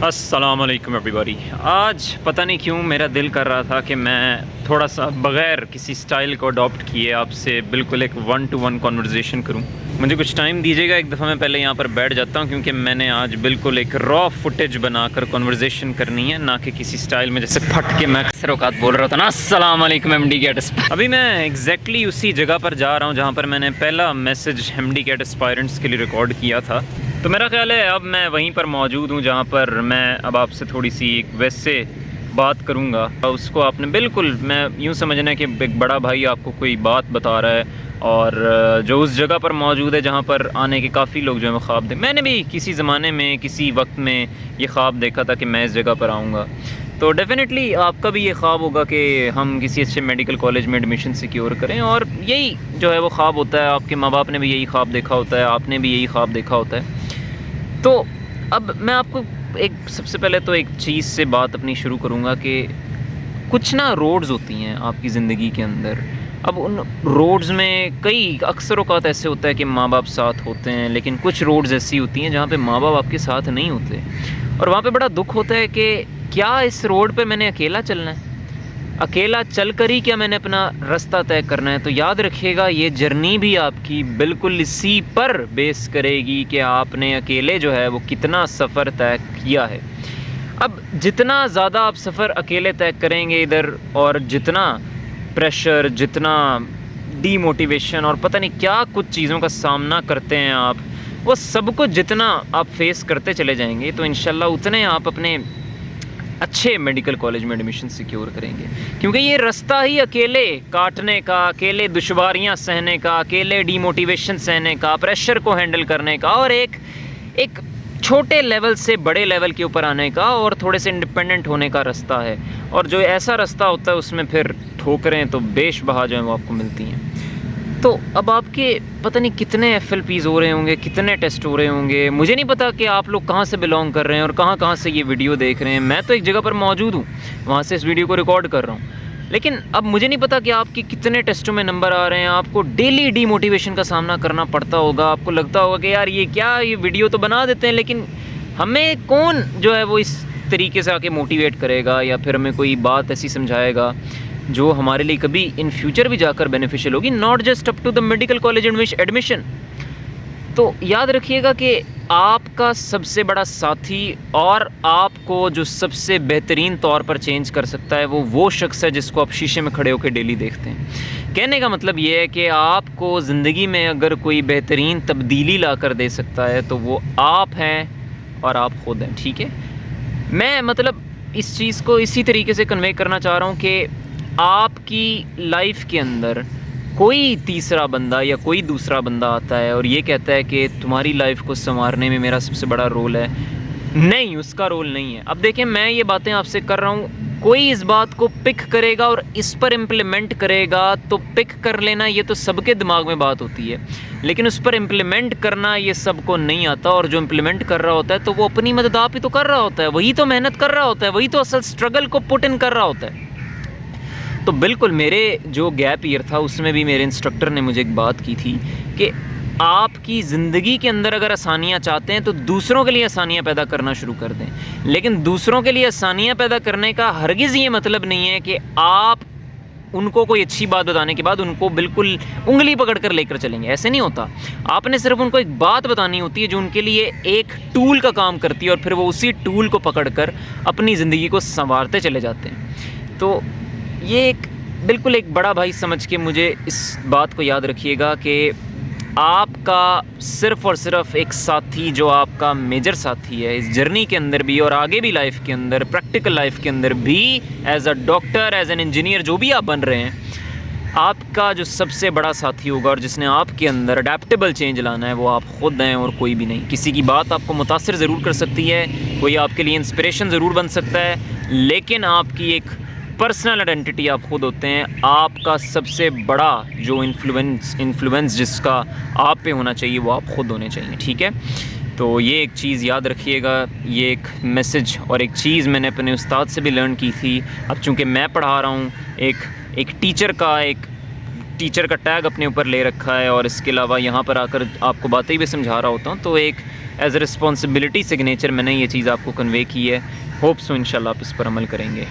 السلام علیکم every body. آج پتہ نہیں کیوں میرا دل کر رہا تھا کہ میں تھوڑا سا بغیر کسی سٹائل کو اڈاپٹ کیے آپ سے بالکل ایک 1-to-1 کنورزیشن کروں. مجھے کچھ ٹائم دیجیے گا, ایک دفعہ میں پہلے یہاں پر بیٹھ جاتا ہوں کیونکہ میں نے آج بالکل ایک را فوٹیج بنا کر کنورزیشن کرنی ہے, نہ کہ کسی سٹائل میں جیسے پھٹ کے میں اکثر اوقات بول رہا تھا نا السلام علیکم ایم ڈی کیٹ. ابھی میں ایگزیکٹلی اسی جگہ پر جا رہا ہوں جہاں پر میں نے پہلا میسج ایم ڈی کیٹ اسپائرنٹس کے لیے ریکارڈ کیا تھا. تو میرا خیال ہے اب میں وہیں پر موجود ہوں جہاں پر میں اب آپ سے تھوڑی سی ایک ویسے بات کروں گا. اس کو آپ نے بالکل میں یوں سمجھنا کہ ایک بڑا بھائی آپ کو کوئی بات بتا رہا ہے, اور جو اس جگہ پر موجود ہے جہاں پر آنے کے کافی لوگ جو ہیں وہ خواب دیں. میں نے بھی کسی زمانے میں کسی وقت میں یہ خواب دیکھا تھا کہ میں اس جگہ پر آؤں گا. تو ڈیفینیٹلی آپ کا بھی یہ خواب ہوگا کہ ہم کسی اچھے میڈیکل کالج میں ایڈمیشن سیکیور کریں, اور یہی جو ہے وہ خواب ہوتا ہے. آپ کے ماں باپ نے بھی یہی خواب دیکھا ہوتا ہے, آپ نے بھی یہی خواب دیکھا ہوتا ہے. تو اب میں آپ کو ایک سب سے پہلے تو ایک چیز سے بات اپنی شروع کروں گا کہ کچھ نا روڈز ہوتی ہیں آپ کی زندگی کے اندر. اب ان روڈز میں کئی اکثر اوقات ایسے ہوتا ہے کہ ماں باپ ساتھ ہوتے ہیں, لیکن کچھ روڈز ایسی ہوتی ہیں جہاں پہ ماں باپ آپ کے ساتھ نہیں ہوتے, اور وہاں پہ بڑا دکھ ہوتا ہے کہ کیا اس روڈ پہ میں نے اکیلا چلنا ہے, اکیلا چل کر ہی کیا میں نے اپنا راستہ طے کرنا ہے. تو یاد رکھیے گا یہ جرنی بھی آپ کی بالکل اسی پر بیس کرے گی کہ آپ نے اکیلے جو ہے وہ کتنا سفر طے کیا ہے. اب جتنا زیادہ آپ سفر اکیلے طے کریں گے ادھر, اور جتنا پریشر, جتنا ڈی موٹیویشن اور پتہ نہیں کیا کچھ چیزوں کا سامنا کرتے ہیں آپ, وہ سب کو جتنا آپ فیس کرتے چلے جائیں گے تو انشاءاللہ اتنے آپ اپنے اچھے میڈیکل کالج میں ایڈمیشن سیکیور کریں گے. کیونکہ یہ راستہ ہی اکیلے کاٹنے کا, اکیلے دشواریاں سہنے کا, اکیلے ڈی موٹیویشن سہنے کا, پریشر کو ہینڈل کرنے کا, اور ایک چھوٹے لیول سے بڑے لیول کے اوپر آنے کا, اور تھوڑے سے انڈیپینڈنٹ ہونے کا راستہ ہے. اور جو ایسا راستہ ہوتا ہے اس میں پھر ٹھوکریں تو بیش بہا جو ہیں وہ آپ کو ملتی ہیں. تو اب آپ کے پتہ نہیں کتنے ایف ایل پیز ہو رہے ہوں گے, کتنے ٹیسٹ ہو رہے ہوں گے. مجھے نہیں پتا کہ آپ لوگ کہاں سے بلانگ کر رہے ہیں اور کہاں سے یہ ویڈیو دیکھ رہے ہیں. میں تو ایک جگہ پر موجود ہوں, وہاں سے اس ویڈیو کو ریکارڈ کر رہا ہوں, لیکن اب مجھے نہیں پتا کہ آپ کے کتنے ٹیسٹوں میں نمبر آ رہے ہیں. آپ کو ڈیلی ڈی موٹیویشن کا سامنا کرنا پڑتا ہوگا. آپ کو لگتا ہوگا کہ یار یہ کیا, یہ ویڈیو تو بنا دیتے ہیں لیکن ہمیں کون جو ہے وہ اس طریقے سے آ کے موٹیویٹ کرے گا, یا پھر ہمیں کوئی بات ایسی سمجھائے گا جو ہمارے لیے کبھی ان فیوچر بھی جا کر بینیفیشیل ہوگی, not just up to the medical college admission. تو یاد رکھیے گا کہ آپ کا سب سے بڑا ساتھی اور آپ کو جو سب سے بہترین طور پر چینج کر سکتا ہے وہ شخص ہے جس کو آپ شیشے میں کھڑے ہو کے ڈیلی دیکھتے ہیں. کہنے کا مطلب یہ ہے کہ آپ کو زندگی میں اگر کوئی بہترین تبدیلی لا کر دے سکتا ہے تو وہ آپ ہیں اور آپ خود ہیں. ٹھیک ہے, میں مطلب اس چیز کو اسی طریقے سے کنوے کرنا چاہ رہا ہوں کہ آپ کی لائف کے اندر کوئی تیسرا بندہ یا کوئی دوسرا بندہ آتا ہے اور یہ کہتا ہے کہ تمہاری لائف کو سنوارنے میں میرا سب سے بڑا رول ہے. نہیں, اس کا رول نہیں ہے. اب دیکھیں میں یہ باتیں آپ سے کر رہا ہوں, کوئی اس بات کو پک کرے گا اور اس پر امپلیمنٹ کرے گا تو پک کر لینا یہ تو سب کے دماغ میں بات ہوتی ہے, لیکن اس پر امپلیمنٹ کرنا یہ سب کو نہیں آتا. اور جو امپلیمنٹ کر رہا ہوتا ہے تو وہ اپنی مدد آپ ہی تو کر رہا ہوتا ہے, وہی تو محنت کر رہا ہوتا ہے, وہی تو اصل سٹرگل کو پٹ ان کر رہا ہوتا ہے. تو بالکل میرے جو گیپ ایئر تھا اس میں بھی میرے انسٹرکٹر نے مجھے ایک بات کی تھی کہ آپ کی زندگی کے اندر اگر آسانیاں چاہتے ہیں تو دوسروں کے لیے آسانیاں پیدا کرنا شروع کر دیں. لیکن دوسروں کے لیے آسانیاں پیدا کرنے کا ہرگز یہ مطلب نہیں ہے کہ آپ ان کو کوئی اچھی بات بتانے کے بعد ان کو بالکل انگلی پکڑ کر لے کر چلیں گے. ایسے نہیں ہوتا. آپ نے صرف ان کو ایک بات بتانی ہوتی ہے جو ان کے لیے ایک ٹول کا کام کرتی ہے, اور پھر وہ اسی ٹول کو پکڑ کر اپنی زندگی کو سنوارتے چلے جاتے ہیں. تو یہ بالکل ایک بڑا بھائی سمجھ کے مجھے اس بات کو یاد رکھیے گا کہ آپ کا صرف اور صرف ایک ساتھی جو آپ کا میجر ساتھی ہے اس جرنی کے اندر بھی, اور آگے بھی لائف کے اندر, پریکٹیکل لائف کے اندر بھی, as a doctor, as an engineer, جو بھی آپ بن رہے ہیں, آپ کا جو سب سے بڑا ساتھی ہوگا اور جس نے آپ کے اندر اڈیپٹیبل چینج لانا ہے وہ آپ خود ہیں اور کوئی بھی نہیں. کسی کی بات آپ کو متاثر ضرور کر سکتی ہے, کوئی آپ کے لیے انسپریشن ضرور بن سکتا ہے, لیکن آپ کی ایک پرسنل آئیڈینٹی آپ خود ہوتے ہیں. آپ کا سب سے بڑا جو انفلوئنس جس کا آپ پہ ہونا چاہیے وہ آپ خود ہونے چاہیے. ٹھیک ہے, تو یہ ایک چیز یاد رکھیے گا. یہ ایک میسج اور ایک چیز میں نے اپنے استاد سے بھی لرن کی تھی. اب چونکہ میں پڑھا رہا ہوں, ایک ٹیچر کا ایک ٹیچر کا ٹیگ اپنے اوپر لے رکھا ہے اور اس کے علاوہ یہاں پر آ کر آپ کو باتیں بھی سمجھا رہا ہوتا ہوں، تو ایک ایز اے رسپانسبلٹی سگنیچر میں نے یہ چیز آپ کو کنوے کی ہے. ہوپ سو انشاءاللہ آپ اس پر عمل کریں گے.